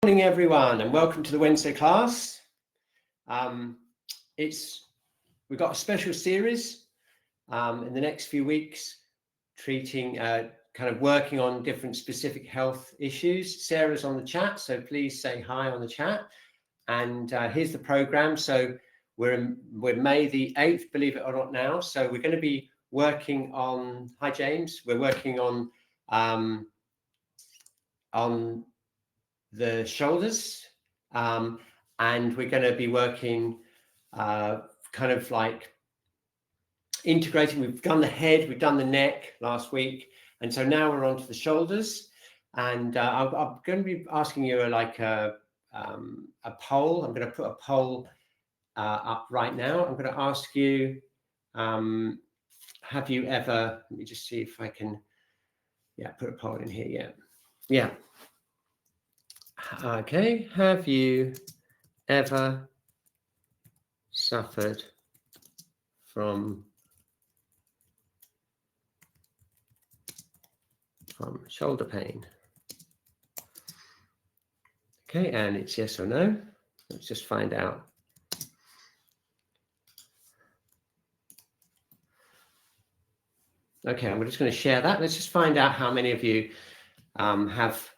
Good morning, everyone, and welcome to the Wednesday class. We've got a special series in the next few weeks, treating kind of working on different specific health issues. Sarah's on the chat, so please say hi on the chat. And here's the program. So we're May the 8th, believe it or not now. So we're going to be working on. Hi, James. We're working on the shoulders, and we're going to be working kind of like integrating. We've done the head, we've done the neck last week, and so now we're on to the shoulders. And I'm going to be asking you a poll. I'm going to put a poll up right now. I'm going to ask you, have you ever, let me just see if I can, put a poll in here. Yeah. Okay, have you ever suffered from shoulder pain? Okay, and it's yes or no. Let's just find out. Okay, I'm just going to share that. Let's just find out how many of you have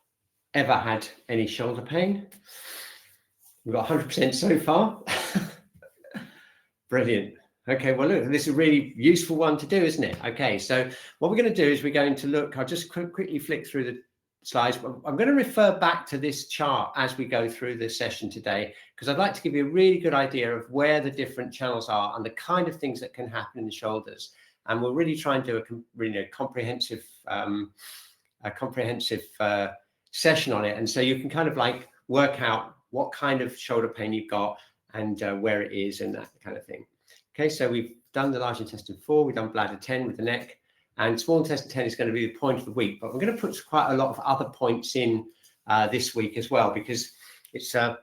ever had any shoulder pain. We've got 100% so far. Brilliant. Okay, well, look, this is a really useful one to do, isn't it? Okay, so what we're going to do is we're going to look, I'll just quickly flick through the slides. I'm going to refer back to this chart as we go through this session today, because I'd like to give you a really good idea of where the different channels are and the kind of things that can happen in the shoulders. And we'll really try and do a comprehensive session on it. And so you can kind of like work out what kind of shoulder pain you've got and where it is and that kind of thing. Okay, so we've done the large intestine 4, we've done bladder 10 with the neck, and small intestine 10 is going to be the point of the week. But we're going to put quite a lot of other points in this week as well, because it's kind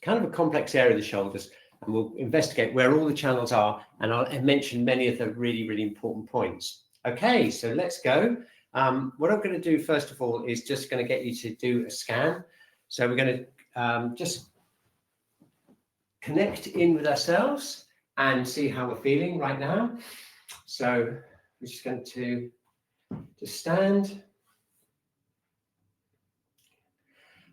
of a complex area of the shoulders, and we'll investigate where all the channels are, and I'll mention many of the really, really important points. Okay, so let's go. What I'm going to do first of all is just going to get you to do a scan. So we're going to just connect in with ourselves and see how we're feeling right now. So we're just going to stand.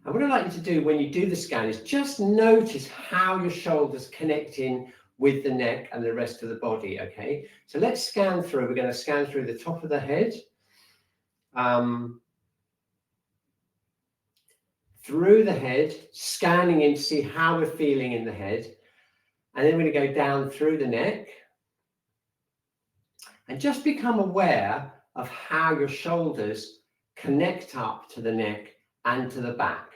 And what I'd like you to do when you do the scan is just notice how your shoulders connect in with the neck and the rest of the body, okay? So let's scan through. We're going to scan through the top of the head, through the head, scanning in to see how we're feeling in the head. And then we're going to go down through the neck and just become aware of how your shoulders connect up to the neck and to the back.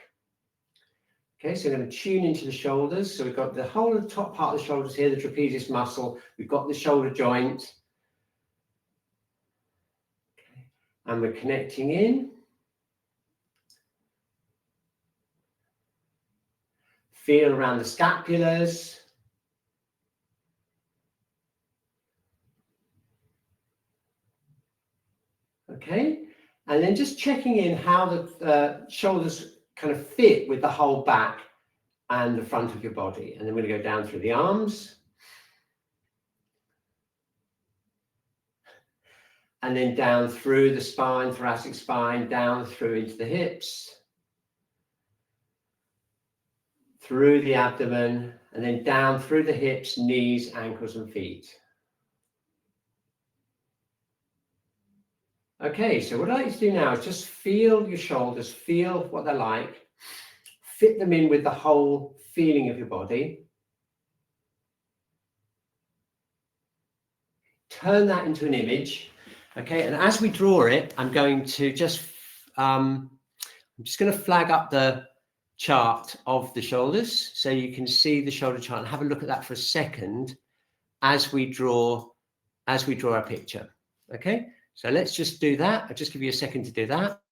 Okay, so we're going to tune into the shoulders. So we've got the whole of the top part of the shoulders here, the trapezius muscle. We've got the shoulder joint. Okay, and we're connecting in. Feel around the scapulars. Okay, and then just checking in how the shoulders kind of fit with the whole back and the front of your body. And then we're going to go down through the arms. And then down through the spine, thoracic spine, down through into the hips. Through the abdomen, and then down through the hips, knees, ankles, and feet. Okay, so what I'd like you to do now is just feel your shoulders, feel what they're like, fit them in with the whole feeling of your body. Turn that into an image, okay? And as we draw it, I'm going to just, I'm just going to flag up the chart of the shoulders so you can see the shoulder chart and have a look at that for a second as we draw our picture. Okay, so let's just do that. I'll just give you a second to do that.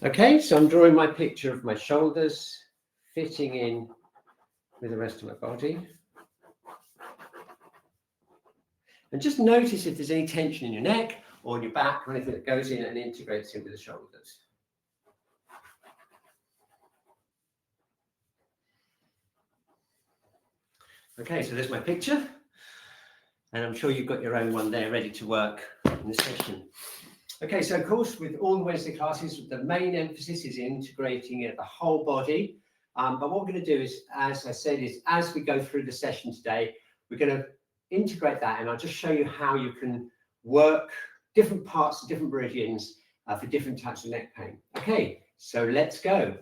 Okay, so I'm drawing my picture of my shoulders fitting in with the rest of my body. And just notice if there's any tension in your neck or in your back or anything that goes in and integrates into the shoulders. Okay, so there's my picture. And I'm sure you've got your own one there ready to work in the session. Okay, so of course, with all the Wednesday classes, the main emphasis is integrating it, the whole body. But what we're going to do is, as I said, is as we go through the session today, we're going to integrate that, and I'll just show you how you can work different parts of different meridians for different types of neck pain. Okay, so let's go.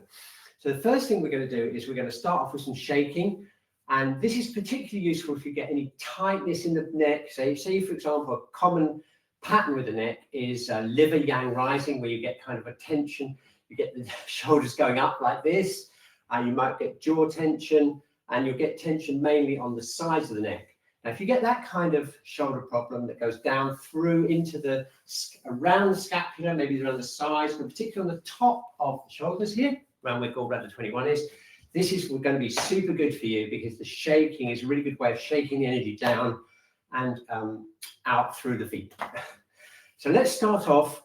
So the first thing we're going to do is we're going to start off with some shaking, and this is particularly useful if you get any tightness in the neck. Say for example, a common pattern with the neck is liver yang rising, where you get kind of a tension, you get the shoulders going up like this, and you might get jaw tension, and you'll get tension mainly on the sides of the neck. Now, if you get that kind of shoulder problem that goes down through into the, around the scapula, maybe around the sides, but particularly on the top of the shoulders here, around where gallbladder 21 is, this is going to be super good for you, because the shaking is a really good way of shaking the energy down and out through the feet. So let's start off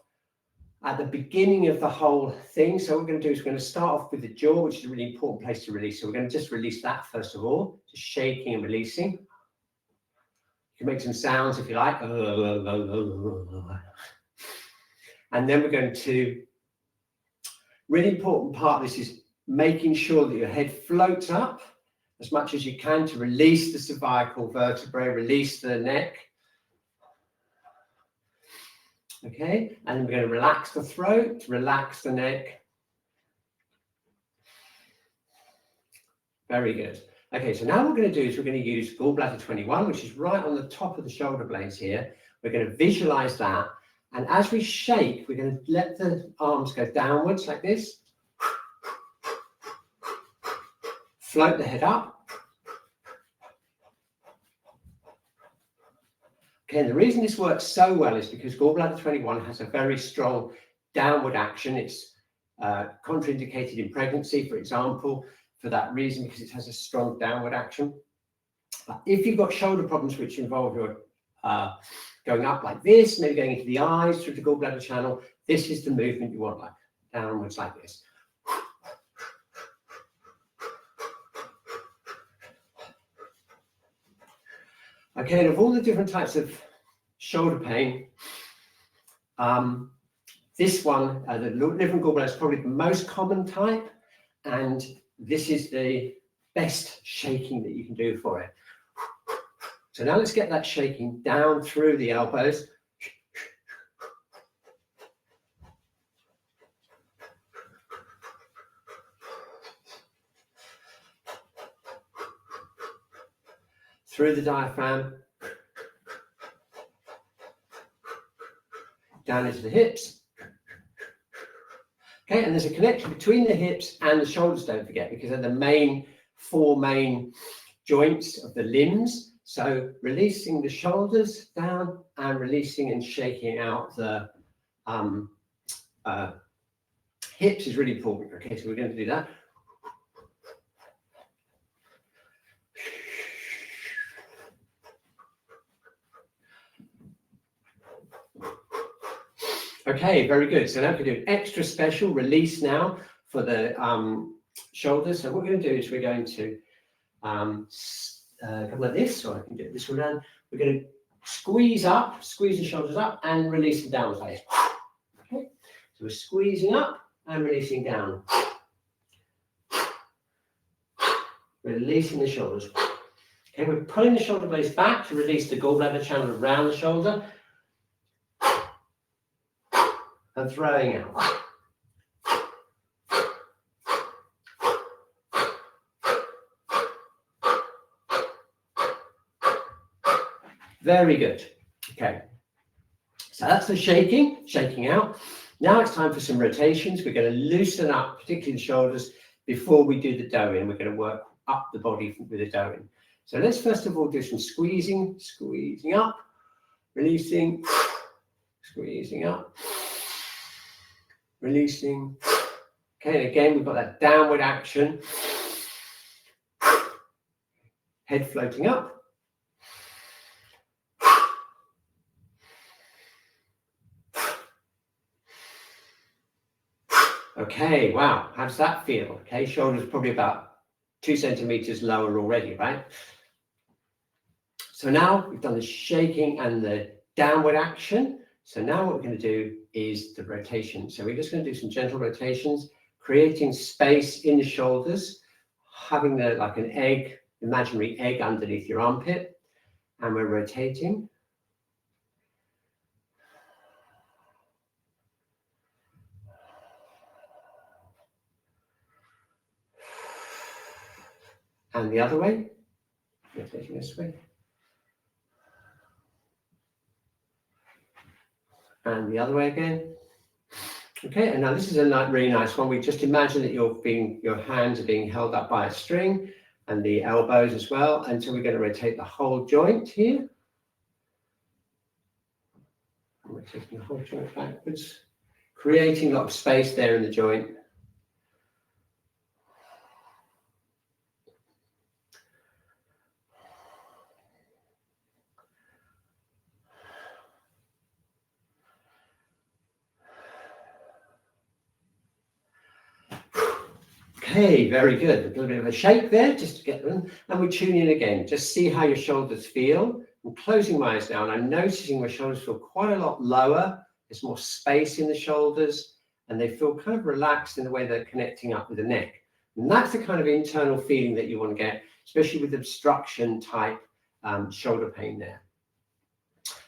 at the beginning of the whole thing. So what we're going to do is we're going to start off with the jaw, which is a really important place to release. So we're going to just release that first of all, just shaking and releasing. You can make some sounds if you like. And then we're going to, really important part of this is making sure that your head floats up as much as you can to release the cervical vertebrae, release the neck. Okay, and we're going to relax the throat, relax the neck. Very good. Okay, so now what we're going to do is we're going to use gallbladder 21, which is right on the top of the shoulder blades here. We're going to visualize that. And as we shake, we're going to let the arms go downwards like this. Float the head up. Okay, and the reason this works so well is because gallbladder 21 has a very strong downward action. It's contraindicated in pregnancy, for example, for that reason, because it has a strong downward action. But if you've got shoulder problems which involve your going up like this, maybe going into the eyes through the gallbladder channel, this is the movement you want, like downwards like this. Okay, and of all the different types of shoulder pain, this one, the liver and gallbladder, is probably the most common type, and this is the best shaking that you can do for it. So now let's get that shaking down through the elbows. Through the diaphragm, down into the hips. Okay, and there's a connection between the hips and the shoulders, don't forget, because they're the four main joints of the limbs. So releasing the shoulders down and releasing and shaking out the hips is really important. Okay, so we're going to do that. Okay, very good. So now we're going to do an extra special release now for the shoulders. So what we're going to do is we're going to come like this, or I can do it this one around. We're going to squeeze up, squeeze the shoulders up and release them down like this. Okay, so we're squeezing up and releasing down. Releasing the shoulders. Okay, we're pulling the shoulder blades back to release the gallbladder channel around the shoulder. And throwing out. Very good. Okay. So that's the shaking out. Now it's time for some rotations. We're going to loosen up, particularly the shoulders, before we do the dough-in. We're going to work up the body with the dough-in. So let's first of all do some squeezing up, releasing, squeezing up. Releasing, Okay, and again, we've got that downward action. Head floating up. Okay, wow, how does that feel? Okay, shoulders probably about 2 centimeters lower already, right? So now we've done the shaking and the downward action. So now what we're going to do is the rotation. So we're just going to do some gentle rotations, creating space in the shoulders, having like an egg, imaginary egg underneath your armpit, and we're rotating. And the other way, rotating this way. And the other way again. Okay, and now this is a really nice one. We just imagine that your hands are being held up by a string and the elbows as well. And so we're going to rotate the whole joint here. And we're taking the whole joint backwards, creating a lot of space there in the joint. Okay, very good. A little bit of a shake there, just to get them. And we tune in again. Just see how your shoulders feel. I'm closing my eyes now, and I'm noticing my shoulders feel quite a lot lower. There's more space in the shoulders, and they feel kind of relaxed in the way they're connecting up with the neck. And that's the kind of internal feeling that you want to get, especially with obstruction type shoulder pain there.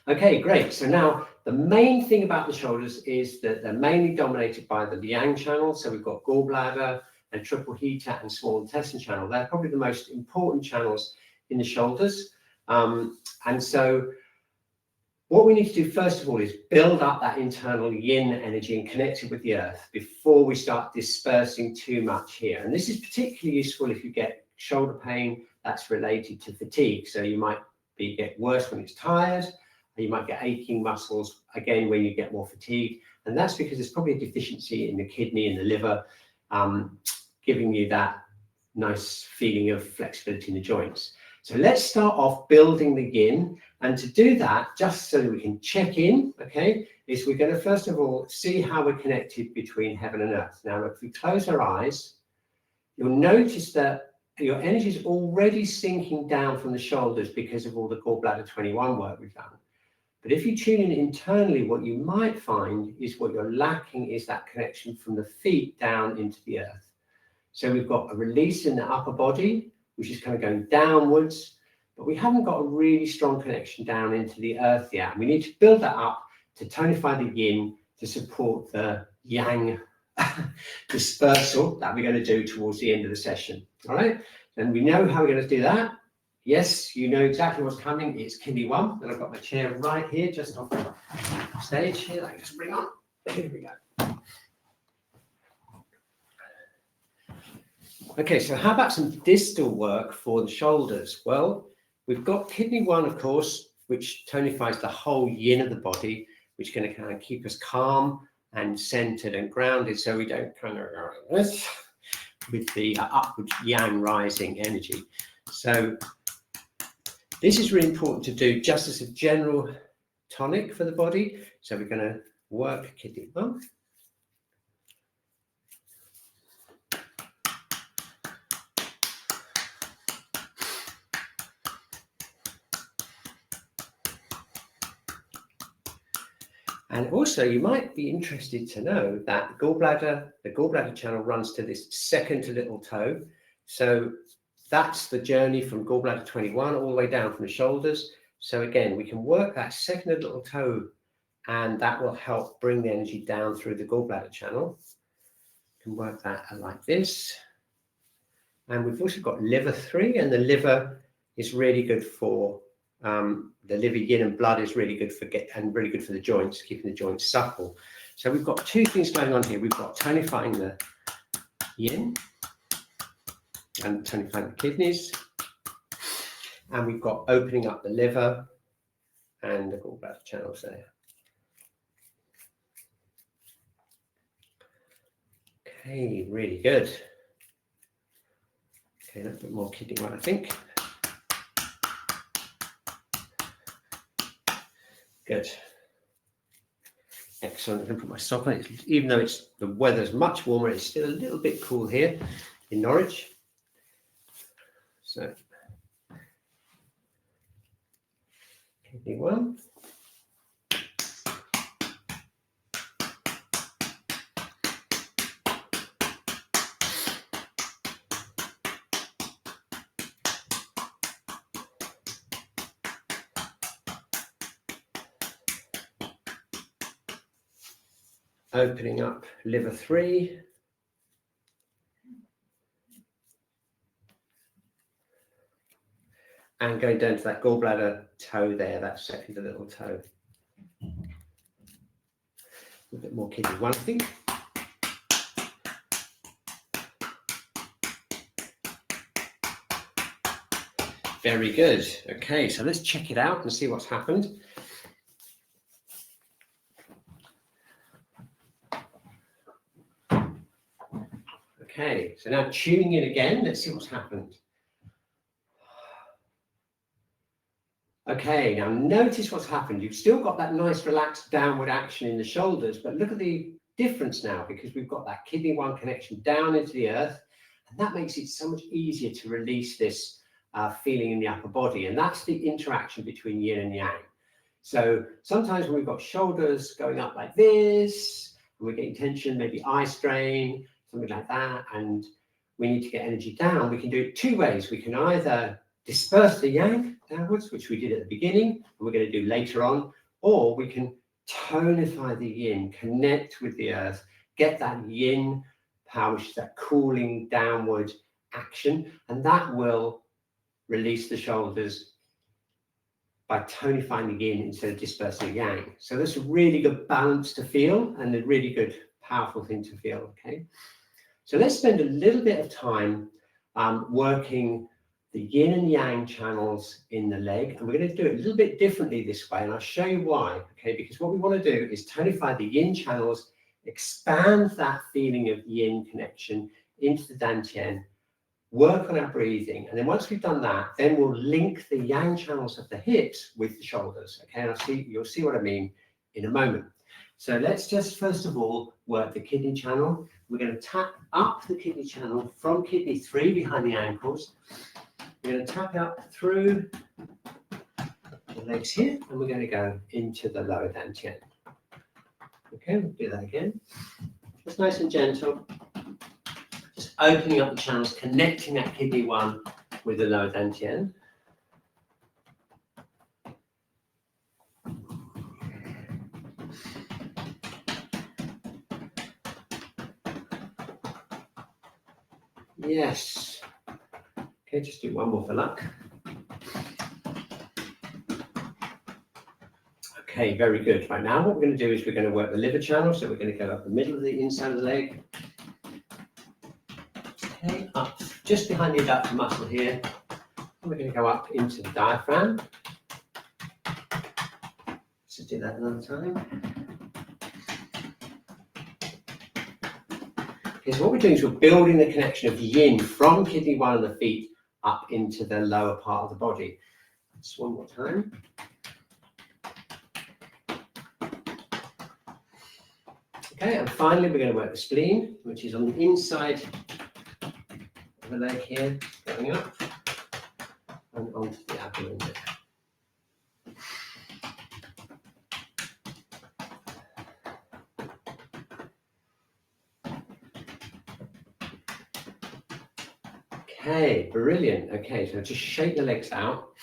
Okay, great. So now the main thing about the shoulders is that they're mainly dominated by the yang channel. So we've got gallbladder and triple heater and small intestine channel. They're probably the most important channels in the shoulders. And so what we need to do first of all is build up that internal yin energy and connect it with the earth before we start dispersing too much here. And this is particularly useful if you get shoulder pain that's related to fatigue. So you might get worse when it's tired, and you might get aching muscles again when you get more fatigued. And that's because there's probably a deficiency in the kidney and the liver, giving you that nice feeling of flexibility in the joints. So let's start off building the yin. And to do that, just so that we can check in, okay, is we're going to first of all see how we're connected between heaven and earth. Now, if we close our eyes, you'll notice that your energy is already sinking down from the shoulders because of all the gallbladder 21 work we've done. But if you tune in internally, what you might find is what you're lacking is that connection from the feet down into the earth. So we've got a release in the upper body, which is kind of going downwards, but we haven't got a really strong connection down into the earth yet. We need to build that up to tonify the yin to support the yang dispersal that we're going to do towards the end of the session. All right, and we know how we're going to do that. Yes, you know exactly what's coming. It's kidney 1, and I've got my chair right here, just off the stage here. I can just bring on. Here we go. Okay, so how about some distal work for the shoulders? Well, we've got kidney 1, of course, which tonifies the whole yin of the body, which is going to kind of keep us calm and centered and grounded, so we don't kind of go like this with the upward yang rising energy. So this is really important to do just as a general tonic for the body. So we're going to work kidney 1. And also, you might be interested to know that the gallbladder channel runs to this second to little toe. So that's the journey from gallbladder 21 all the way down from the shoulders. So again, we can work that second to little toe, and that will help bring the energy down through the gallbladder channel. You can work that like this. And we've also got liver 3, and the liver is really good for the liver yin and blood is really good for and really good for the joints, keeping the joints supple. So we've got 2 things going on here. We've got tonifying the yin and tonifying the kidneys, and we've got opening up the liver and the gallbladder channels there. Okay, really good. Okay, a little bit more kidney one, I think. Good. Excellent. I'm going to put my sock on. Even though the weather's much warmer, it's still a little bit cool here in Norwich. So, kidney one. Opening up liver 3. And going down to that gallbladder toe there, that second little toe. A little bit more kidney 1, I think. Very good. Okay, so let's check it out and see what's happened. Okay, so now tuning in again, let's see what's happened. Okay, now notice what's happened. You've still got that nice relaxed downward action in the shoulders, but look at the difference now, because we've got that kidney 1 connection down into the earth, and that makes it so much easier to release this feeling in the upper body, and that's the interaction between yin and yang. So sometimes when we've got shoulders going up like this, and we're getting tension, maybe eye strain, something like that, and we need to get energy down, we can do it 2 ways. We can either disperse the yang downwards, which we did at the beginning, and we're going to do later on, or we can tonify the yin, connect with the earth, get that yin power, which is that cooling downward action, and that will release the shoulders by tonifying the yin instead of dispersing the yang. So that's a really good balance to feel and a really good, powerful thing to feel, okay? So let's spend a little bit of time working the yin and yang channels in the leg, and we're going to do it a little bit differently this way, and I'll show you why, okay? Because what we want to do is tonify the yin channels, expand that feeling of yin connection into the dantian, work on our breathing, and then once we've done that, then we'll link the yang channels of the hips with the shoulders, okay? And you'll see what I mean in a moment. So let's just first of all work the kidney channel. We're going to tap up the kidney channel from kidney 3 behind the ankles. We're going to tap up through the legs here, and we're going to go into the lower dantian. Okay, we'll do that again. Just nice and gentle. Just opening up the channels, connecting that kidney 1 with the lower dantian. Yes. Okay, just do one more for luck. Okay, very good. Right now, what we're going to do is we're going to work the liver channel. So we're going to go up the middle of the inside of the leg. Okay, up just behind the adductor muscle here. And we're going to go up into the diaphragm. So do that another time. Okay, so what we're doing is we're building the connection of yin from kidney 1 of the feet up into the lower part of the body. Just one more time. Okay, and finally we're going to work the spleen, which is on the inside of the leg here, going up and onto the abdomen there. Okay, brilliant. Okay, so just shake the legs out.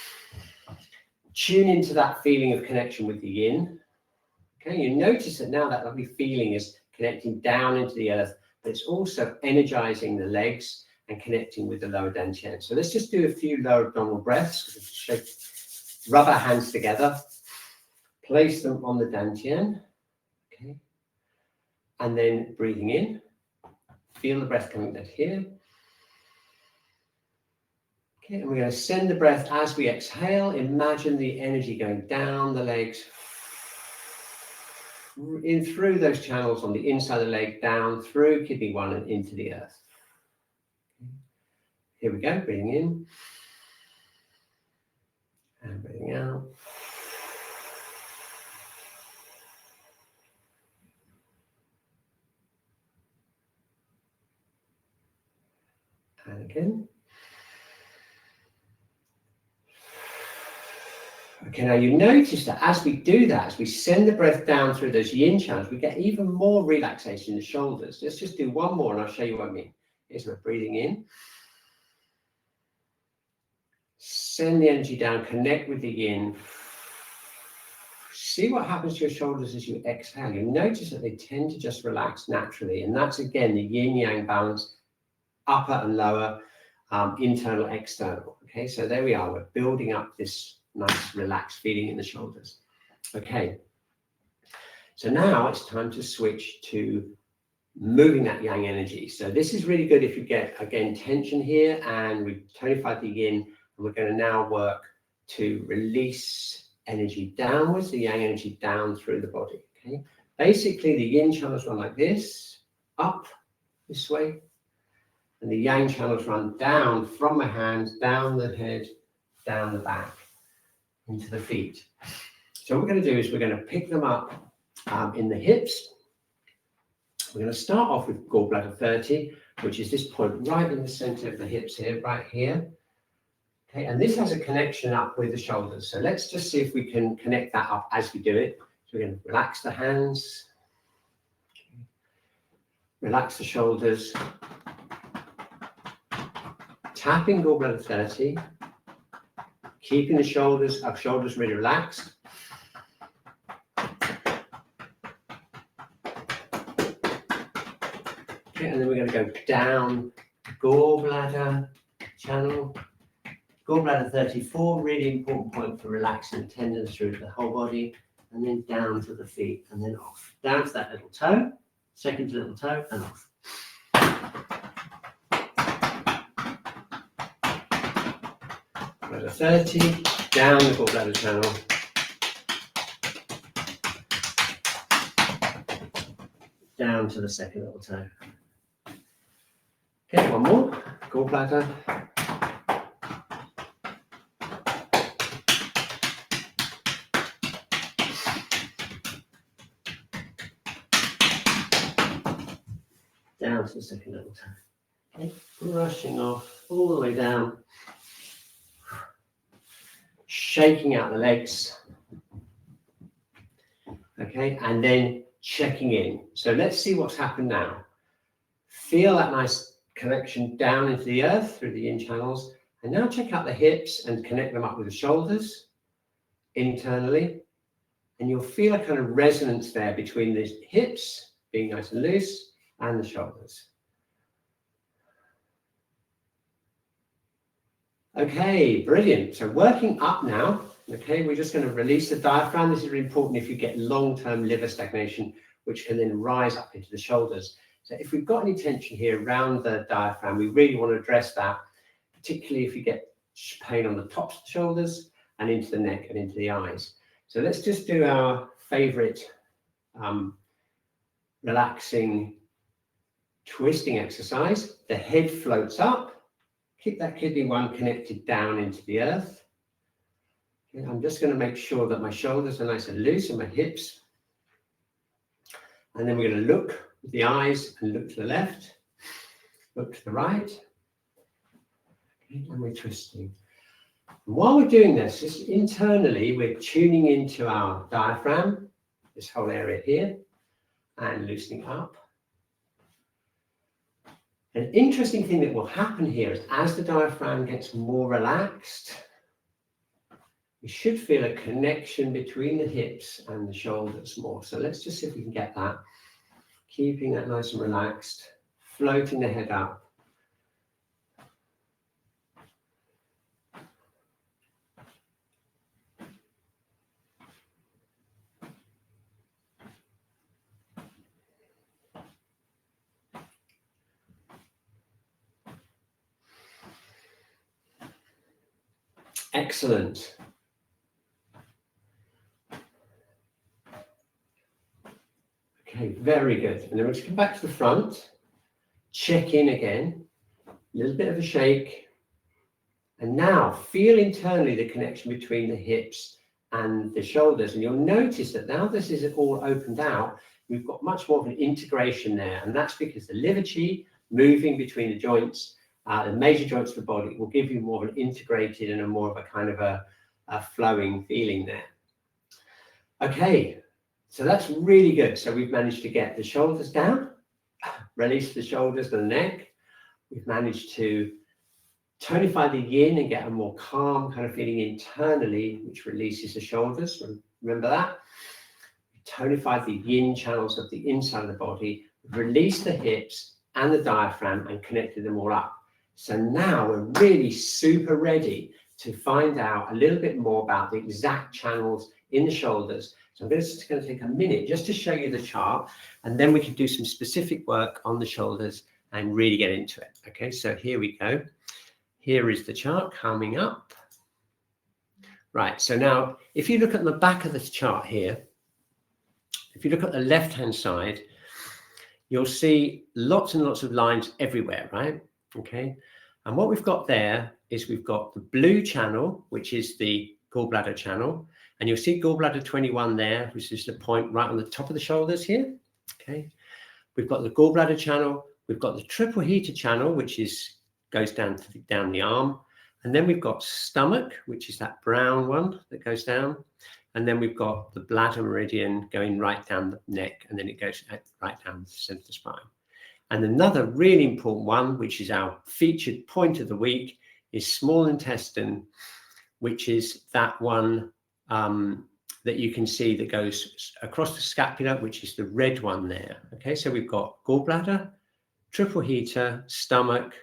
Tune into that feeling of connection with the yin. Okay, you notice that now that lovely feeling is connecting down into the earth, but it's also energizing the legs and connecting with the lower dantian. So let's just do a few lower abdominal breaths. Rub our hands together, place them on the dantian, okay, and then breathing in. Feel the breath coming down here. Okay, and we're going to send the breath as we exhale. Imagine the energy going down the legs in through those channels on the inside of the leg, down through kidney 1 and into the earth. Here we go, breathing in. And breathing out. And again. Okay, now you notice that as we do that, as we send the breath down through those yin channels, we get even more relaxation in the shoulders. Let's just do one more and I'll show you what I mean. Here's my breathing in. Send the energy down, connect with the yin. See what happens to your shoulders as you exhale. You notice that they tend to just relax naturally. And that's, again, the yin-yang balance, upper and lower, internal, external. Okay, so there we are. We're building up this nice relaxed feeling in the shoulders. Okay, so now it's time to switch to moving that yang energy. So this is really good if you get, again, tension here, and we've tonified the yin, and we're going to now work to release energy downwards, the yang energy down through the body. Okay, basically the yin channels run like this, up this way, and the yang channels run down from the hands, down the head, down the back, into the feet. So what we're going to do is we're going to pick them up in the hips. We're going to start off with gallbladder 30, which is this point right in the center of the hips here, right here. Okay, and this has a connection up with the shoulders. So let's just see if we can connect that up as we do it. So we're going to relax the hands, relax the shoulders, tapping gallbladder 30, keeping the shoulders, our shoulders really relaxed. Okay, and then we're going to go down gallbladder channel. Gallbladder 34, really important point for relaxing the tendons through the whole body, and then down to the feet, and then off. Down to that little toe, second little toe, and off. Gallbladder 30, down the gallbladder channel. Down to the second little toe. Okay, one more. Gallbladder. Down to the second little toe. Okay, brushing off all the way down. Shaking out the legs. Okay, and then checking in. So let's see what's happened now. Feel that nice connection down into the earth through the yin channels. And now check out the hips and connect them up with the shoulders internally. And you'll feel a kind of resonance there between the hips being nice and loose and the shoulders. Okay, brilliant. So working up now. Okay, we're just going to release the diaphragm. This is really important if you get long-term liver stagnation, which can then rise up into the shoulders. So if we've got any tension here around the diaphragm, we really want to address that, particularly if you get pain on the tops of the shoulders and into the neck and into the eyes. So let's just do our favorite relaxing twisting exercise. The head floats up. Keep that kidney 1 connected down into the earth. Okay, I'm just going to make sure that my shoulders are nice and loose and my hips. And then we're going to look with the eyes and look to the left, look to the right. Okay, and we're twisting. And while we're doing this, just internally, we're tuning into our diaphragm, this whole area here, and loosening up. An interesting thing that will happen here is as the diaphragm gets more relaxed, you should feel a connection between the hips and the shoulders more. So let's just see if we can get that. Keeping that nice and relaxed, floating the head up. Excellent. Okay, very good. And then we'll just come back to the front, check in again, a little bit of a shake. And now feel internally the connection between the hips and the shoulders. And you'll notice that now this is all opened out, we've got much more of an integration there. And that's because the liver Qi moving between the joints, the major joints of the body, will give you more of an integrated and a more of a kind of a flowing feeling there. Okay, so that's really good. So we've managed to get the shoulders down, release the shoulders and the neck. We've managed to tonify the yin and get a more calm kind of feeling internally, which releases the shoulders. Remember that? We tonified the yin channels of the inside of the body, released the hips and the diaphragm and connected them all up. So now we're really super ready to find out a little bit more about the exact channels in the shoulders. So I'm just going to take a minute just to show you the chart, and then we can do some specific work on the shoulders and really get into it. Okay, so here we go. Here is the chart coming up. Right, so now if you look at the back of this chart here, if you look at the left-hand side, you'll see lots and lots of lines everywhere, right? Okay, and what we've got there is we've got the blue channel, which is the gallbladder channel, and you'll see gallbladder 21 there, which is the point right on the top of the shoulders here. Okay, we've got the gallbladder channel, we've got the triple heater channel, which goes down the arm, and then we've got stomach, which is that brown one that goes down, and then we've got the bladder meridian going right down the neck, and then it goes right down the center of the spine. And another really important one, which is our featured point of the week, is small intestine, which is that one that you can see that goes across the scapula, which is the red one there. Okay, so we've got gallbladder, triple heater, stomach,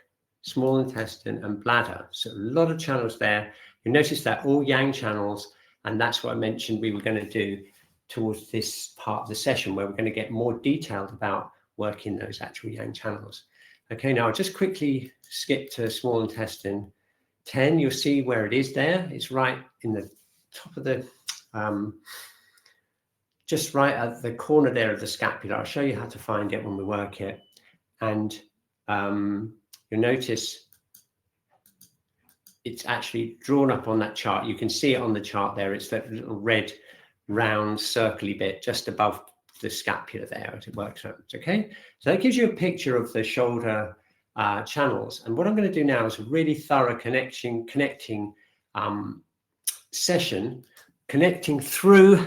small intestine, and bladder. So a lot of channels there. You notice that all yang channels, and that's what I mentioned we were going to do towards this part of the session, where we're going to get more detailed about working those actual yang channels. Okay, now I'll just quickly skip to small intestine 10. You'll see where it is there. It's right in the top of the, just right at the corner there of the scapula. I'll show you how to find it when we work it. And you'll notice it's actually drawn up on that chart. You can see it on the chart there. It's that little red round circly bit just above the scapula there as it works out. Okay, so that gives you a picture of the shoulder channels. And what I'm going to do now is a really thorough connecting session, connecting through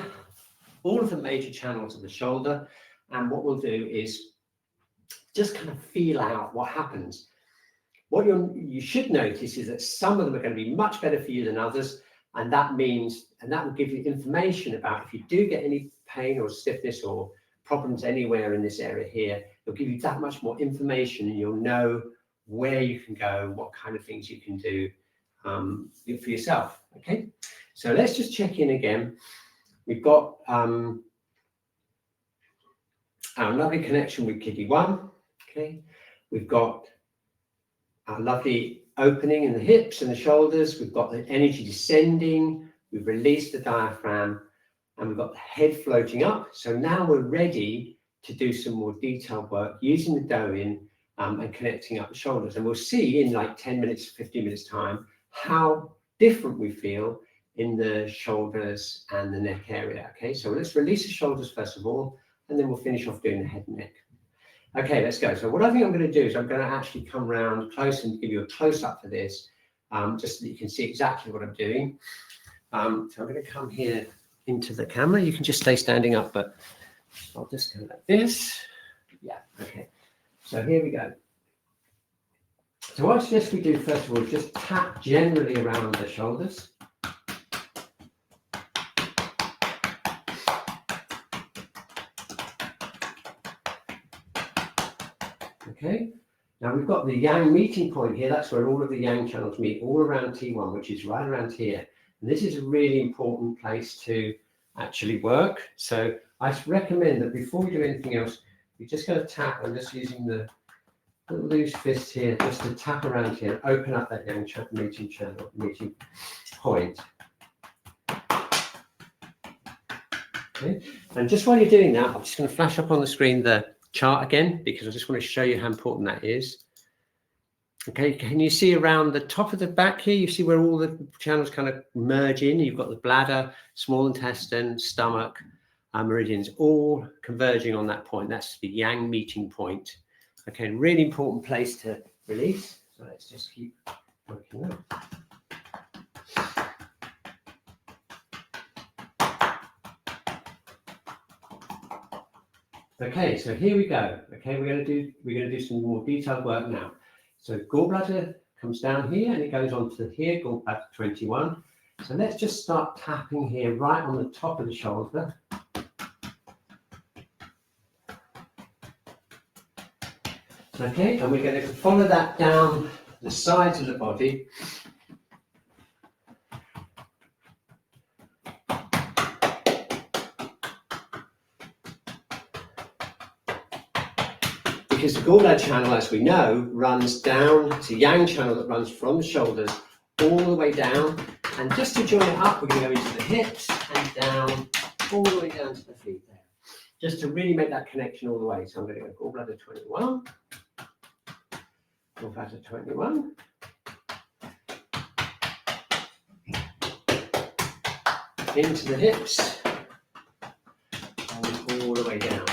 all of the major channels of the shoulder. And what we'll do is just kind of feel out what happens. What you should notice is that some of them are going to be much better for you than others, and that means, and that will give you information about if you do get any pain or stiffness or problems anywhere in this area here, it'll give you that much more information, and you'll know where you can go, what kind of things you can do for yourself. Okay, so let's just check in again. We've got our lovely connection with Qi Gong. Okay, we've got our lovely opening in the hips and the shoulders. We've got the energy descending. We've released the diaphragm, and we've got the head floating up. So now we're ready to do some more detailed work using the Douyin and connecting up the shoulders. And we'll see in like 10 minutes, 15 minutes time, how different we feel in the shoulders and the neck area. Okay, so let's release the shoulders first of all, and then we'll finish off doing the head and neck. Okay, let's go. So what I think I'm going to do is I'm going to actually come round close and give you a close-up for this, just so that you can see exactly what I'm doing. So I'm going to come here into the camera. You can just stay standing up, but I'll just go like this. Yeah, okay. So here we go. So what I suggest we do first of all is just tap generally around the shoulders. Okay, now we've got the yang meeting point here. That's where all of the yang channels meet, all around T1, which is right around here. And this is a really important place to actually work. So I recommend that before we do anything else, you're just going to tap. I'm just using the little loose fist here, just to tap around here, open up that yang meeting channel, meeting point. Okay. And just while you're doing that, I'm just going to flash up on the screen the chart again, because I just want to show you how important that is. Okay, can you see around the top of the back here? You see where all the channels kind of merge in? You've got the bladder, small intestine, stomach, meridians, all converging on that point. That's the yang meeting point. Okay, really important place to release. So let's just keep working that. Okay, so here we go. Okay, we're going to do some more detailed work now. So gallbladder comes down here and it goes on to here, gallbladder 21. So let's just start tapping here right on the top of the shoulder. Okay, and we're going to follow that down the sides of the body. Because the gallbladder channel, as we know, runs down, it's a yang channel that runs from the shoulders all the way down. And just to join it up, we're going to go into the hips and down, all the way down to the feet there. Just to really make that connection all the way. So I'm going to go gallbladder 21, gallbladder 21. Into the hips, and all the way down.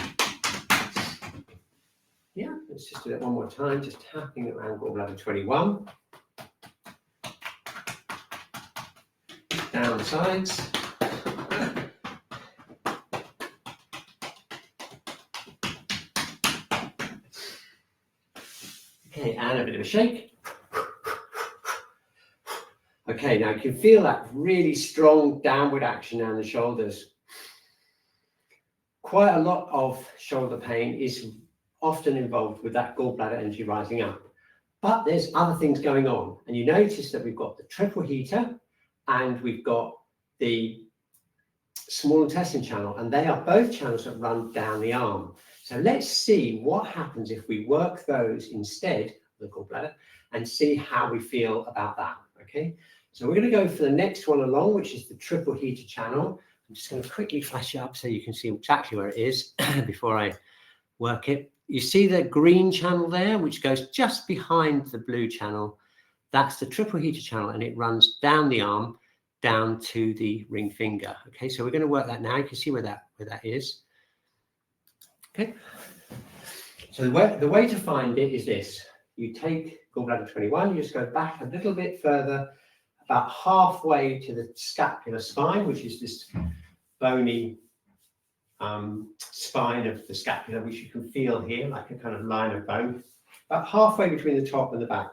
Yeah, let's just do that one more time, just tapping around gallbladder 21. Down the sides. Okay, and a bit of a shake. Okay, now you can feel that really strong downward action down the shoulders. Quite a lot of shoulder pain is often involved with that gallbladder energy rising up. But there's other things going on. And you notice that we've got the triple heater and we've got the small intestine channel, and they are both channels that run down the arm. So let's see what happens if we work those instead of the gallbladder and see how we feel about that. Okay, so we're going to go for the next one along, which is the triple heater channel. I'm just going to quickly flash it up so you can see exactly where it is before I work it. You see the green channel there, which goes just behind the blue channel. That's the triple heater channel, and it runs down the arm, down to the ring finger. Okay, so we're going to work that now. You can see where that is. Okay, so the way to find it is this. You take gallbladder 21, you just go back a little bit further, about halfway to the scapular spine, which is this bony spine of the scapula, which you can feel here, like a kind of line of bone. About halfway between the top and the back,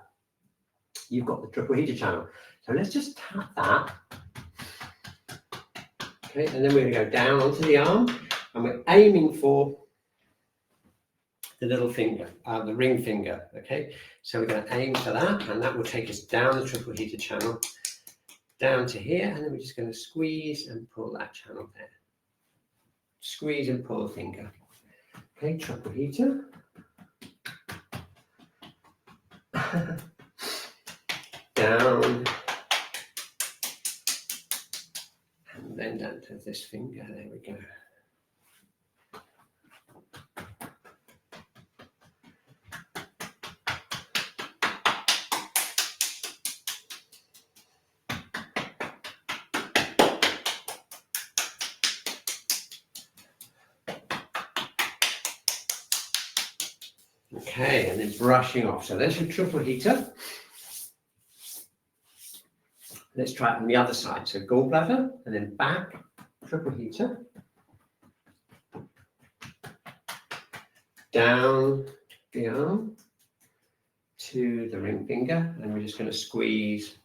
you've got the triple heater channel. So let's just tap that. Okay, and then we're going to go down onto the arm, and we're aiming for the little finger, the ring finger. Okay, so we're going to aim for that, and that will take us down the triple heater channel, down to here, and then we're just going to squeeze and pull that channel there. Squeeze and pull the finger. Okay, triple heater. Down. And then down to this finger. There we go. Okay, and then brushing off. So there's your triple heater. Let's try it on the other side. So gallbladder, and then back, triple heater. Down the arm to the ring finger, and we're just going to squeeze,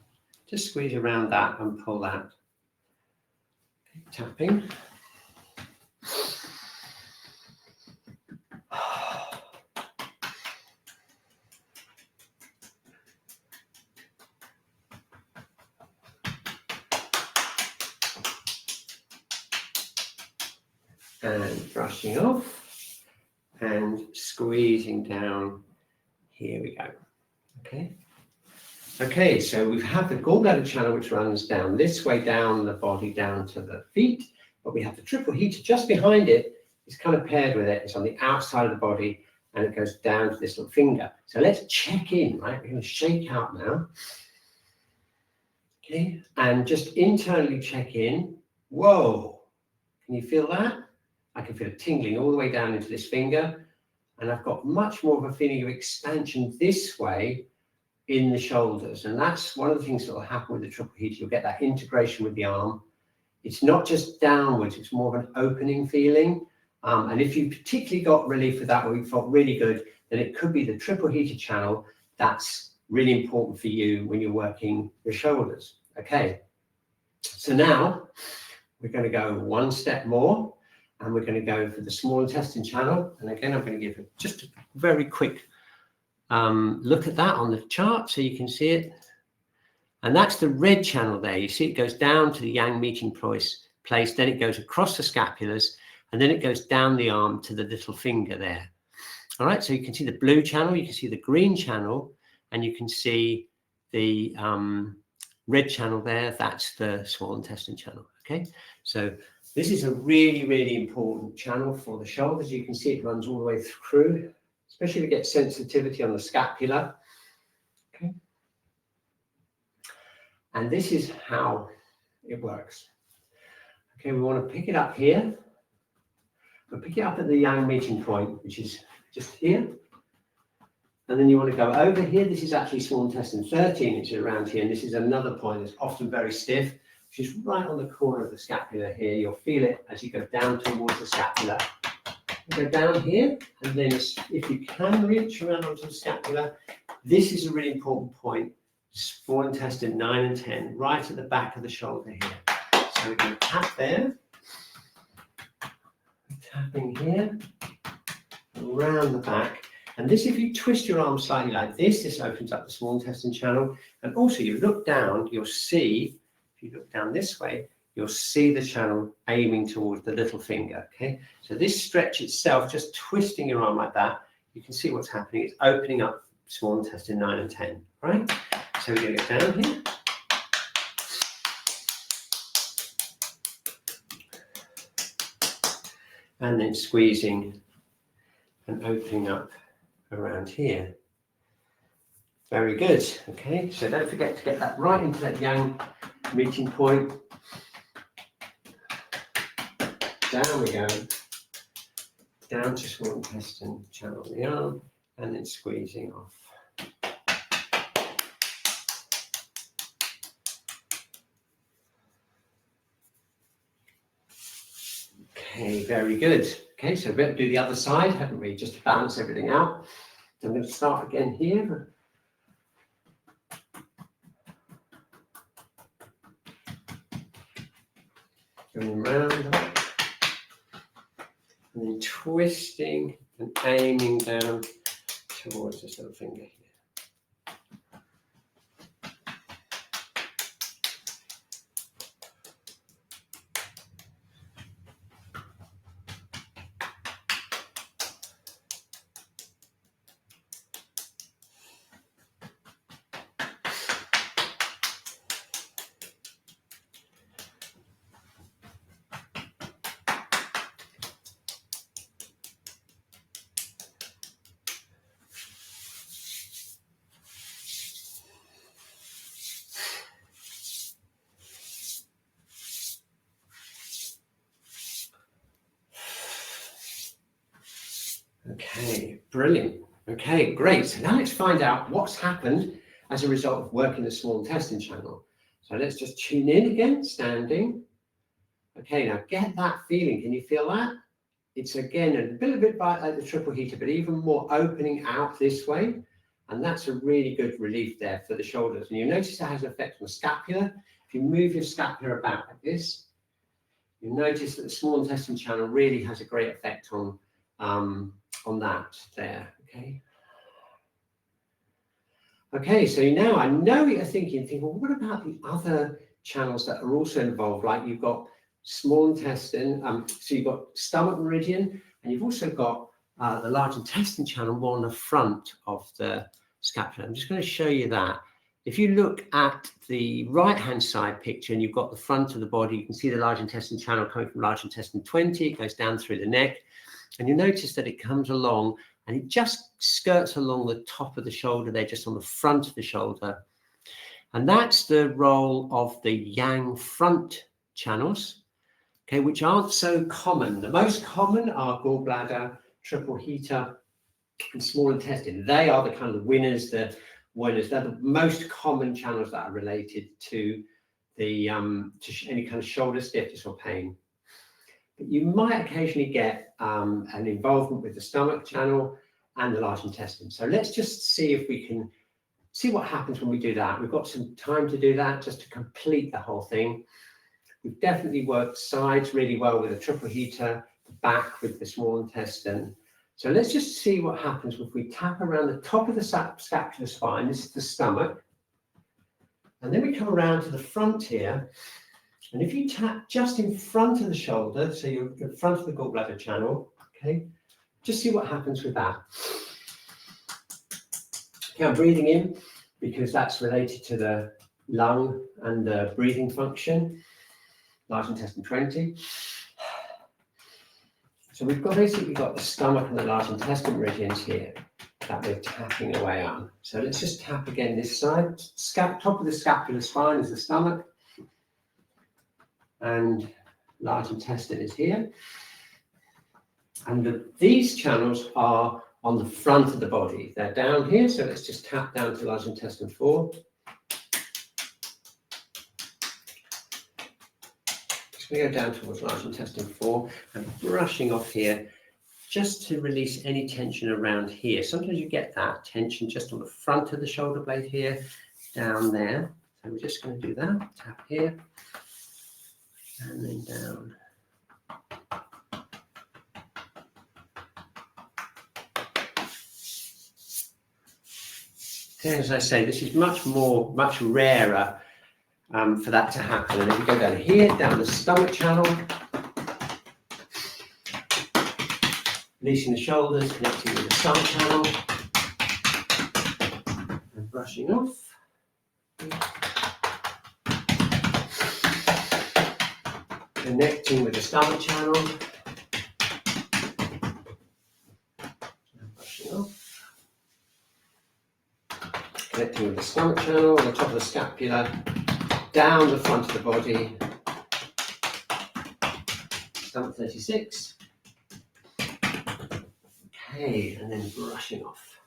just squeeze around that and pull that. Okay, tapping. And brushing off and squeezing down. Here we go. Okay, so we've had the gallbladder channel, which runs down this way, down the body, down to the feet. but we have the triple heater just behind it. It's kind of paired with it. It's on the outside of the body, and it goes down to this little finger. So let's check in, right? We're going to shake out now. Okay, and just internally check in. Whoa, can you feel that? I can feel it tingling all the way down into this finger, and I've got much more of a feeling of expansion this way in the shoulders. And that's one of the things that will happen with the triple heater. You'll get that integration with the arm. It's not just downwards, it's more of an opening feeling. And if you particularly got relief with that, or you felt really good, then it could be the triple heater channel that's really important for you when you're working your shoulders. Okay, so now we're going to go one step more, and we're going to go for the small intestine channel. And again, I'm going to give just a very quick look at that on the chart so you can see it. And that's the red channel there. You see it goes down to the yang meeting place, then it goes across the scapulars, and then it goes down the arm to the little finger there. All right, so you can see the blue channel, you can see the green channel, and you can see the red channel there. That's the small intestine channel. Okay, so this is a really, really important channel for the shoulders. You can see it runs all the way through, especially if you get sensitivity on the scapula. Okay, and this is how it works. Okay, we want to pick it up here. We'll pick it up at the yang meeting point, which is just here. And then you want to go over here. This is actually small intestine 13, which is around here. And this is another point that's often very stiff, which is right on the corner of the scapula here. You'll feel it as you go down towards the scapula. You go down here, and then if you can reach around onto the scapula, this is a really important point. Small intestine 9 and 10, right at the back of the shoulder here. So we're going to tap there. Tapping here, around the back. And this, if you twist your arm slightly like this opens up the small intestine channel. And also you look down, you'll see, if you look down this way, you'll see the channel aiming towards the little finger, okay? So this stretch itself, just twisting your arm like that, you can see what's happening. It's opening up small intestine 9 and 10, right? So we're going to go down here. And then squeezing and opening up around here. Very good. Okay, so don't forget to get that right into that yang meeting point. Down we go. Down to small intestine channel of the arm, and then squeezing off. Okay, very good. Okay, so we're going to do the other side, haven't we? Just to balance everything out. So I'm going to start again here. Going round, and then twisting and aiming down towards this little finger here. Okay, brilliant. Okay, great. So now let's find out what's happened as a result of working the small intestine channel. So let's just tune in again, standing. Okay, now get that feeling. Can you feel that? It's again a little bit like the triple heater, but even more opening out this way. And that's a really good relief there for the shoulders. And you notice that has an effect on the scapula. If you move your scapula about like this, you notice that the small intestine channel really has a great effect on that there, okay? Okay, so now I know you're thinking, well, what about the other channels that are also involved? Like you've got small intestine, so you've got stomach meridian, and you've also got the large intestine channel more on the front of the scapula. I'm just going to show you that. If you look at the right-hand side picture and you've got the front of the body, you can see the large intestine channel coming from large intestine 20. It goes down through the neck. And you notice that it comes along and it just skirts along the top of the shoulder there, just on the front of the shoulder. And that's the role of the yang front channels, okay, which aren't so common. The most common are gallbladder, triple heater, and small intestine. They are the kind of winners, They're the most common channels that are related to the to any kind of shoulder stiffness or pain. But you might occasionally get an involvement with the stomach channel and the large intestine. So let's just see if we can see what happens when we do that. We've got some time to do that just to complete the whole thing. We've definitely worked sides really well with the triple heater, back with the small intestine. So let's just see what happens if we tap around the top of the scapular spine. This is the stomach. And then we come around to the front here. And if you tap just in front of the shoulder, so you're in front of the gallbladder channel, okay, just see what happens with that. Okay, I'm breathing in because that's related to the lung and the breathing function, large intestine 20. So we've got basically got the stomach and the large intestine meridians here that we're tapping away on. So let's just tap again this side. Top of the scapular spine is the stomach, and large intestine is here. And these channels are on the front of the body. They're down here, so let's just tap down to large intestine 4. We go down towards large intestine 4 and brushing off here just to release any tension around here. Sometimes you get that tension just on the front of the shoulder blade here, down there. So we're just going to do that. Tap here and then down. As I say, this is much rarer for that to happen. And then we go down here, down the stomach channel, releasing the shoulders, connecting with the stomach channel, and brushing off. Connecting with the stomach channel, and brushing off. Connecting with the stomach channel, on the top of the scapula, down the front of the body, stomach 36. Okay, and then brushing off.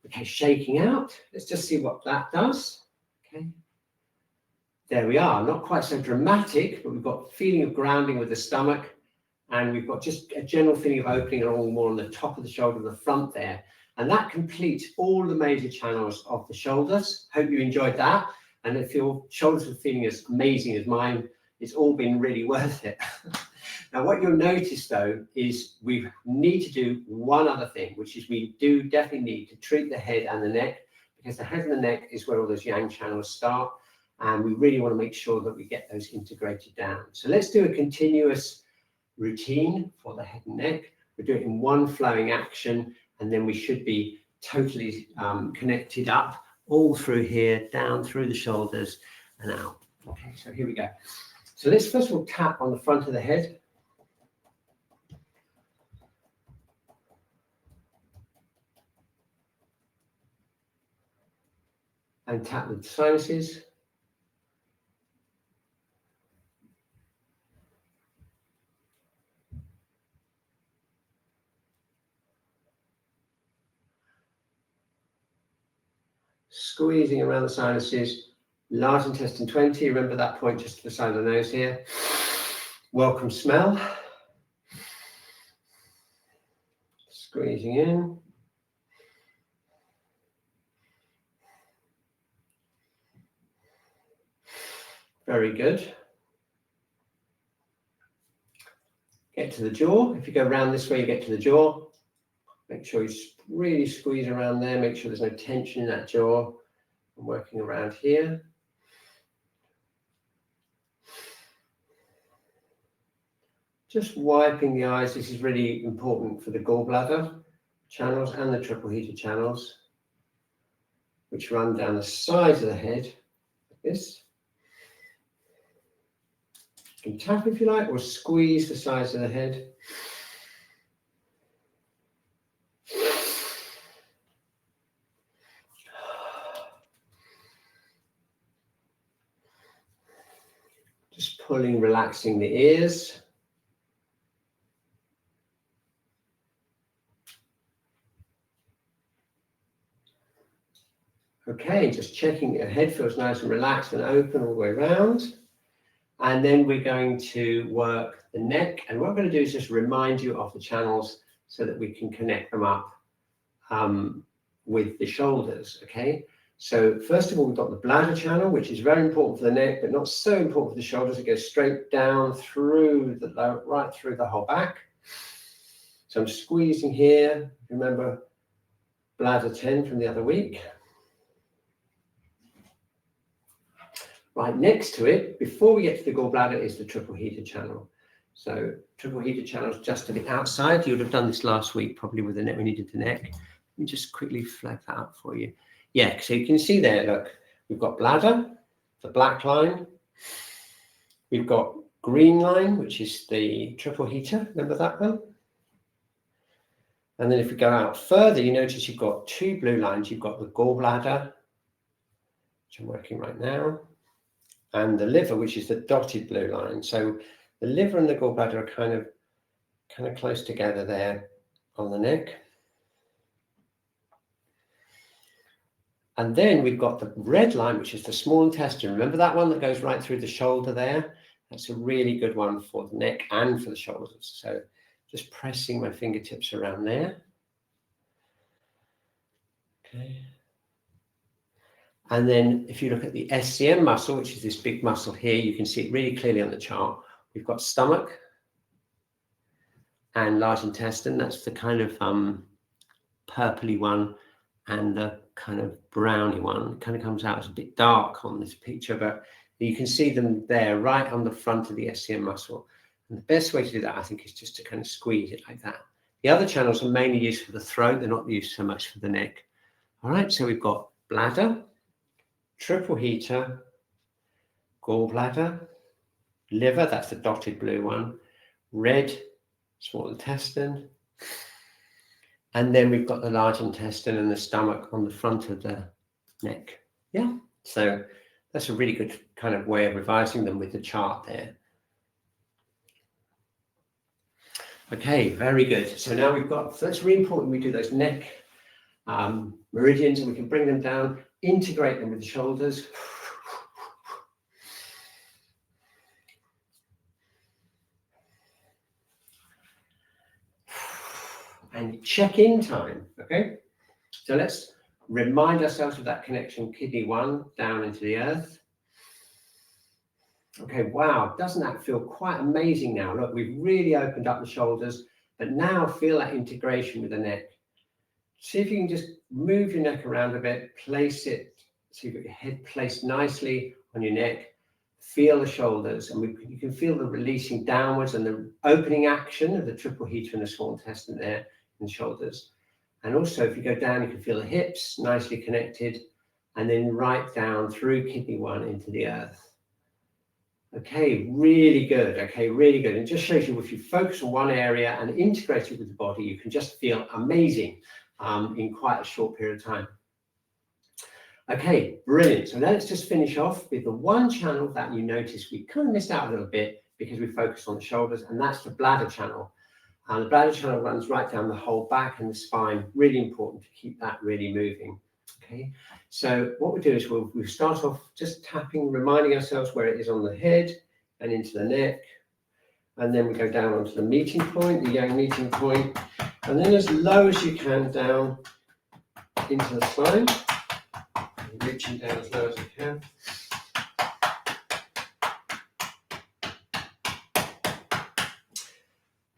Okay, shaking out. Let's just see what that does. Okay, there we are. Not quite so dramatic, but we've got a feeling of grounding with the stomach, and we've got just a general feeling of opening along more on the top of the shoulder, the front there. And that completes all the major channels of the shoulders. Hope you enjoyed that. And if your shoulders are feeling as amazing as mine, it's all been really worth it. Now, what you'll notice, though, is we need to do one other thing, which is we do definitely need to treat the head and the neck, because the head and the neck is where all those yang channels start. And we really want to make sure that we get those integrated down. So let's do a continuous routine for the head and neck. We'll do it in one flowing action, and then we should be totally connected up all through here, down through the shoulders and out. Okay, so here we go. So let's first of all tap on the front of the head. And tap with the sinuses. Squeezing around the sinuses, large intestine 20, remember that point just to the side of the nose here. Welcome smell. Squeezing in. Very good. Get to the jaw. If you go around this way, you get to the jaw. Make sure you really squeeze around there. Make sure there's no tension in that jaw. I'm working around here. Just wiping the eyes. This is really important for the gallbladder channels and the triple heater channels. which run down the sides of the head, like this. You can tap if you like, or squeeze the sides of the head. Just pulling, relaxing the ears. Okay, just checking your head feels nice and relaxed and open all the way around. And then we're going to work the neck. And what we're going to do is just remind you of the channels so that we can connect them up with the shoulders, okay? So first of all, we've got the bladder channel, which is very important for the neck, but not so important for the shoulders. It goes straight down through the right through the whole back. So I'm squeezing here. Remember bladder 10 from the other week. Right next to it, before we get to the gallbladder, is the triple heater channel. So triple heater channel is just to the outside. You would have done this last week, probably with the neck when you did the neck. Let me just quickly flag that up for you. Yeah, so you can see there, look, we've got bladder, the black line. We've got green line, which is the triple heater. Remember that one? And then if we go out further, you notice you've got two blue lines. You've got the gallbladder, which I'm working right now, and the liver, which is the dotted blue line. So the liver and the gallbladder are kind of close together there on the neck. And then we've got the red line, which is the small intestine. Remember that one that goes right through the shoulder there? That's a really good one for the neck and for the shoulders. So just pressing my fingertips around there. Okay. And then if you look at the SCM muscle, which is this big muscle here, you can see it really clearly on the chart. We've got stomach and large intestine. That's the kind of purpley one, and the kind of browny one. It kind of comes out as a bit dark on this picture, but you can see them there right on the front of the SCM muscle. And the best way to do that, I think, is just to kind of squeeze it like that. The other channels are mainly used for the throat. They're not used so much for the neck. All right, so we've got bladder, triple heater, gallbladder, liver, that's the dotted blue one, red, small intestine, and then we've got the large intestine and the stomach on the front of the neck. Yeah, so that's a really good kind of way of revising them with the chart there. Okay, very good. So now we've got, so that's really important we do those neck meridians, and we can bring them down, integrate them with the shoulders. And check-in time, okay? So let's remind ourselves of that connection, kidney 1 down into the earth. Okay, wow, doesn't that feel quite amazing now? Look, we've really opened up the shoulders, but now feel that integration with the neck. See if you can just move your neck around a bit, place it, so you've got your head placed nicely on your neck. Feel the shoulders, and you can feel the releasing downwards and the opening action of the triple heater and the small intestine there in the shoulders. And also, if you go down, you can feel the hips nicely connected, and then right down through kidney 1 into the earth. Okay, really good. Okay, really good. And it just shows you if you focus on one area and integrate it with the body, you can just feel amazing in quite a short period of time. Okay, brilliant. So let's just finish off with the one channel that you notice we kind of missed out a little bit because we focused on the shoulders, and that's the bladder channel. And the bladder channel runs right down the whole back and the spine. Really important to keep that really moving. Okay, so what we do is we'll start off just tapping, reminding ourselves where it is on the head and into the neck. And then we go down onto the meeting point, the yang meeting point, and then as low as you can down into the spine. Reaching down as low as you can.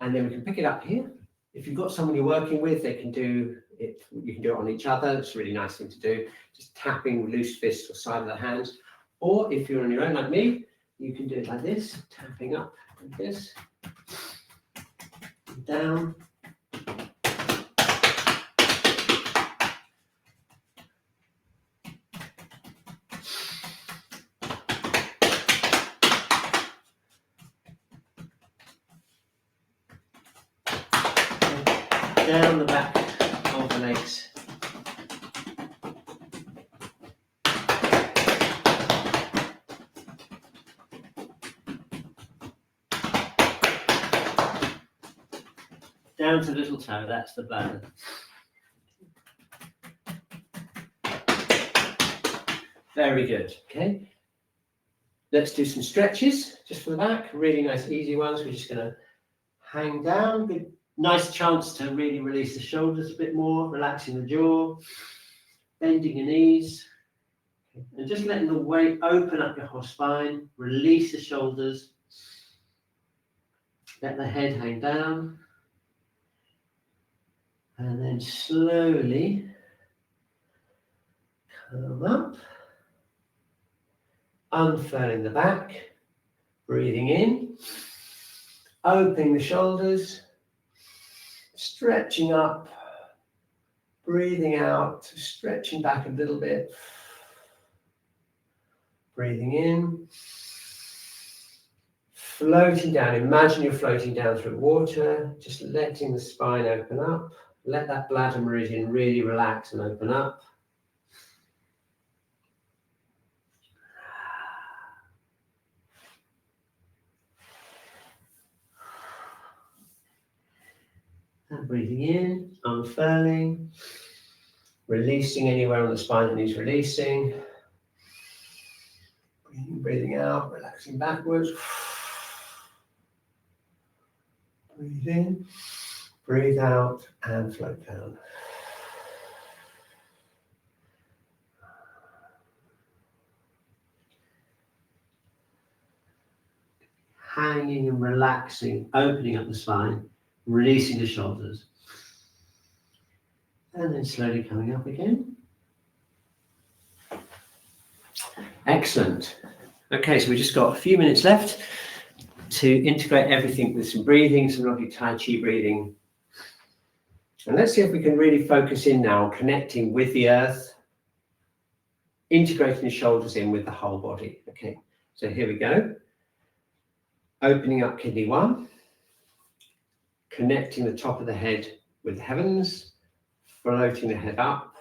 And then we can pick it up here. If you've got someone you're working with, they can do it. You can do it on each other. It's a really nice thing to do. Just tapping loose fists or side of the hands. Or if you're on your own like me, you can do it like this, tapping up like this, down. down the back of the legs. Down to the little toe, that's the bladder. Very good, okay. Let's do some stretches just for the back, really nice easy ones. We're just gonna hang down, good, nice chance to really release the shoulders a bit more, relaxing the jaw, bending your knees, and just letting the weight open up your whole spine, release the shoulders, let the head hang down, and then slowly come up, unfurling the back, breathing in, opening the shoulders, stretching up, breathing out, stretching back a little bit, breathing in, floating down. Imagine you're floating down through water, just letting the spine open up. Let that bladder meridian really relax and open up. And breathing in, unfurling, releasing anywhere on the spine that needs releasing. Breathing out, relaxing backwards. Breathe in, breathe out, and float down. Hanging and relaxing, opening up the spine, releasing the shoulders. And then slowly coming up again. Excellent. Okay, so we've just got a few minutes left to integrate everything with some breathing, some lovely Tai Chi breathing. And let's see if we can really focus in now, connecting with the earth, integrating the shoulders in with the whole body. Okay, so here we go. Opening up kidney 1, connecting the top of the head with the heavens, floating the head up,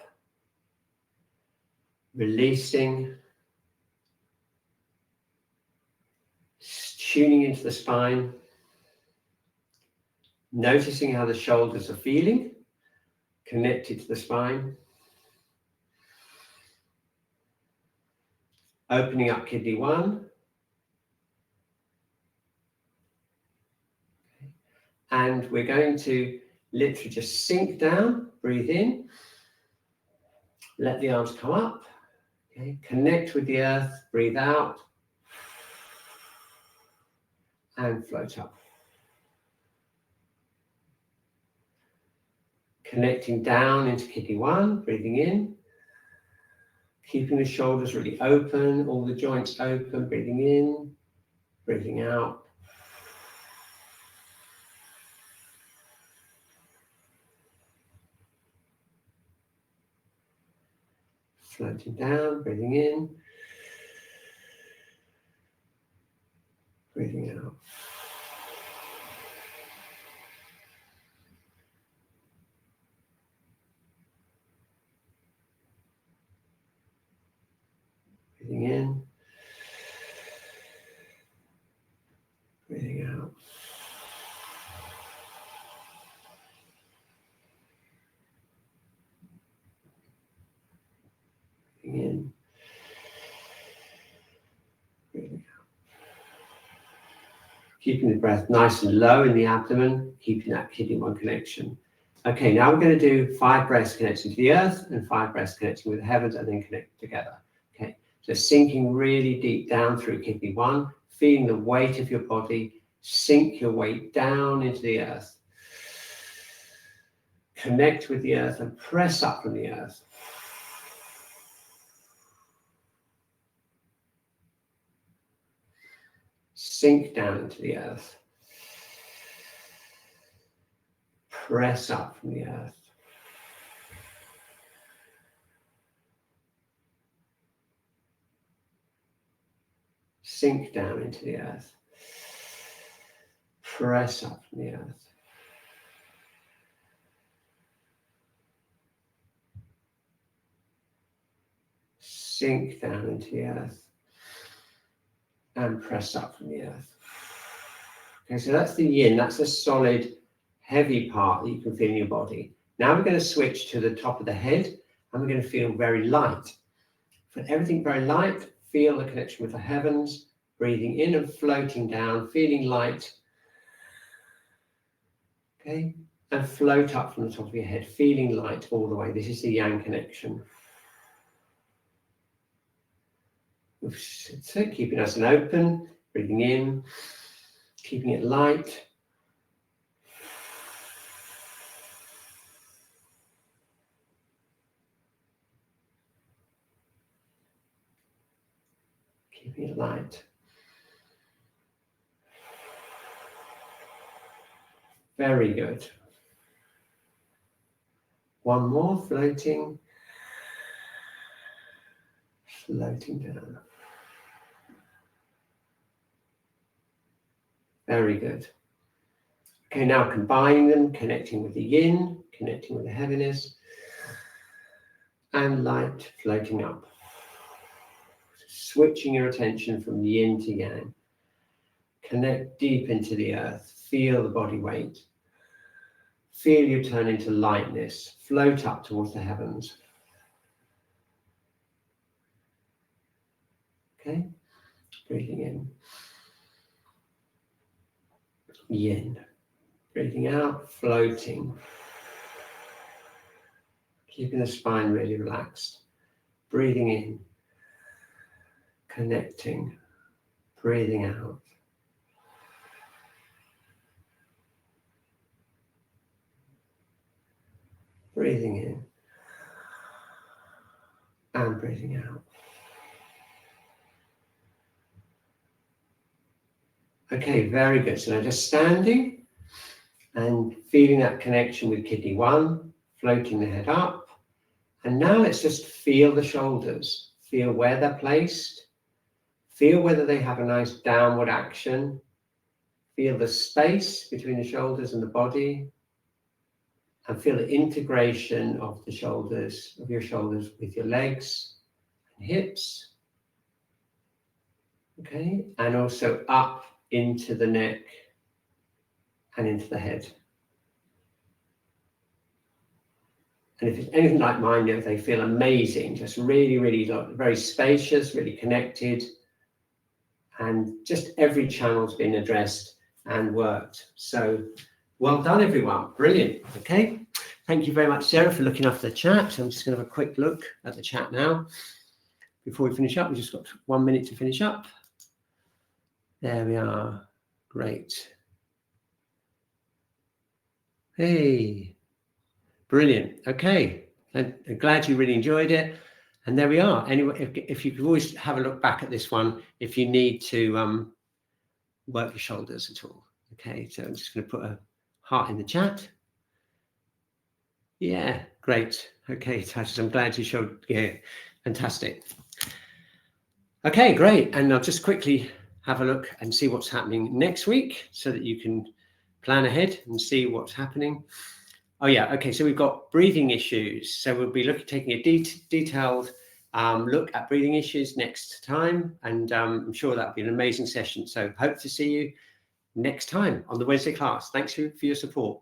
releasing, tuning into the spine, noticing how the shoulders are feeling, connected to the spine, opening up kidney 1, and we're going to literally just sink down, breathe in, let the arms come up, okay, connect with the earth, breathe out, and float up. Connecting down into kidney 1, breathing in, keeping the shoulders really open, all the joints open, breathing in, breathing out. Floating down, breathing in, breathing out. Breathing in, breathing out. Breathing in, breathing out. Keeping the breath nice and low in the abdomen, keeping that kidney 1 connection. Okay, now we're going to do 5 breaths connecting to the earth and 5 breaths connecting with the heavens and then connect together. Okay, so sinking really deep down through kidney 1, feeling the weight of your body, sink your weight down into the earth. Connect with the earth and press up from the earth. Sink down into the earth. Press up from the earth. Sink down into the earth. Press up from the earth. sink down into the earth and press up from the earth. Okay, so that's the yin, that's the solid, heavy part that you can feel in your body. Now we're going to switch to the top of the head, and we're going to feel very light. For everything very light, feel the connection with the heavens, breathing in and floating down, feeling light. Okay, and float up from the top of your head, feeling light all the way. This is the yang connection. So keeping us open, breathing in, keeping it light. Keeping it light. Very good. One more, floating. Floating down. Very good. Okay, now combining them, connecting with the yin, connecting with the heaviness, and light floating up. Switching your attention from yin to yang. Connect deep into the earth. Feel the body weight. Feel you turn into lightness. Float up towards the heavens. Okay, breathing in. Yin. Breathing out, floating. Keeping the spine really relaxed. Breathing in. Connecting. Breathing out. Breathing in. And breathing out. Okay, very good. So now just standing and feeling that connection with kidney 1, floating the head up. And now let's just feel the shoulders. Feel where they're placed. Feel whether they have a nice downward action. Feel the space between the shoulders and the body. And feel the integration of the shoulders, of your shoulders with your legs and hips. Okay, and also up into the neck and into the head. And if it's anything like mine, you know, they feel amazing, just really, really very spacious, really connected, and just every channel's been addressed and worked. So well done, everyone. Brilliant. Okay. Thank you very much, Sarah, for looking after the chat. So I'm just going to have a quick look at the chat now. Before we finish up, we've just got 1 minute to finish up. There we are. Great. Hey. Brilliant. Okay. I'm glad you really enjoyed it. And there we are. Anyway, if you could always have a look back at this one, if you need to work your shoulders at all. Okay. So I'm just going to put a heart in the chat. Yeah, great. Okay, Titus, I'm glad you showed. Yeah, fantastic. Okay, great. And I'll just quickly have a look and see what's happening next week so that you can plan ahead and see what's happening. Oh yeah, okay, so we've got breathing issues. So we'll be taking a detailed look at breathing issues next time. And I'm sure that'll be an amazing session. So hope to see you next time on the Wednesday class. Thanks for your support.